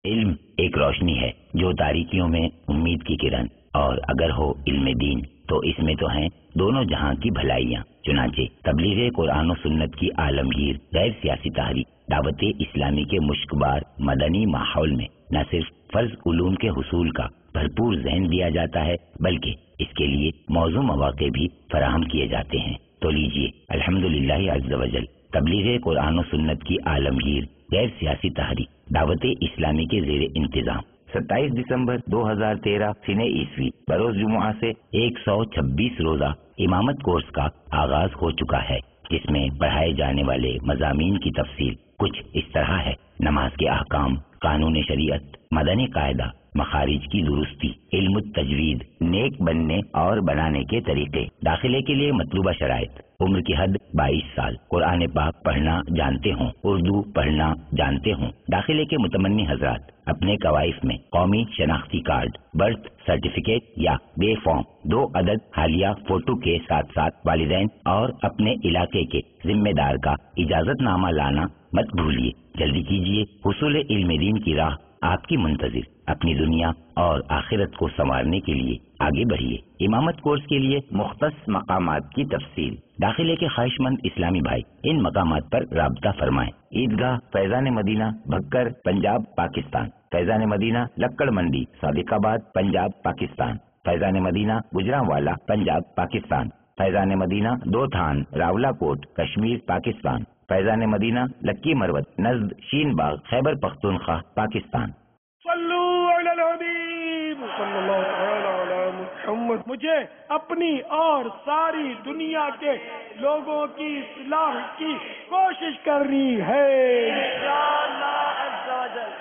علم ایک روشنی ہے جو تاریکیوں میں امید کی کرن، اور اگر ہو علم دین تو اس میں تو ہیں دونوں جہاں کی بھلائیاں۔ چنانچہ تبلیغ قرآن و سنت کی عالمگیر غیر سیاسی تحریک دعوت اسلامی کے مشکبار مدنی ماحول میں نہ صرف فرض علوم کے حصول کا بھرپور ذہن دیا جاتا ہے، بلکہ اس کے لیے موزوں مواقع بھی فراہم کیے جاتے ہیں۔ تو لیجیے الحمدللہ عز وجل تبلیغ قرآن و سنت کی عالمگیر غیر سیاسی تحریک دعوت اسلامی کے زیر انتظام 27 دسمبر 2013 سنہ عیسوی بروز جمعہ سے 126 روزہ امامت کورس کا آغاز ہو چکا ہے، جس میں پڑھائے جانے والے مضامین کی تفصیل کچھ اس طرح ہے: نماز کے احکام، قانون شریعت، مدنی قاعدہ، مخارج کی درستی، علم التجوید، نیک بننے اور بنانے کے طریقے، داخلے کے لیے مطلوبہ شرائط، عمر کی حد 22 سال، قرآن پاک پڑھنا جانتے ہوں، اردو پڑھنا جانتے ہوں۔ داخلے کے متمنی حضرات اپنے کوائف میں قومی شناختی کارڈ، برتھ سرٹیفکیٹ یا بے فارم 2 عدد حالیہ فوٹو کے ساتھ ساتھ والدین اور اپنے علاقے کے ذمہ دار کا اجازت نامہ لانا مت بھولیے۔ جلدی کیجیے، حصول علم دین کی راہ آپ کی منتظر۔ اپنی دنیا اور آخرت کو سنوارنے کے لیے آگے بڑھیے۔ امامت کورس کے لیے مختص مقامات کی تفصیل۔ داخلے کے خواہش مند اسلامی بھائی ان مقامات پر رابطہ فرمائیں: عیدگاہ فیضان مدینہ بھکر پنجاب پاکستان، فیضان مدینہ لکڑ منڈی صادق آباد پنجاب پاکستان، فیضان مدینہ گجرانوالا پنجاب پاکستان، فیضان مدینہ دو تھان راولا کوٹ کشمیر پاکستان، فیضان مدینہ لکی مروت نزد شین باغ خیبر پختونخوا پاکستان۔ صلو علی الحبیب صلی اللہ تعالی علی محمد۔ مجھے اپنی اور ساری دنیا کے لوگوں کی اصلاح کی کوشش کرنی ہے انشاءاللہ عز و جل۔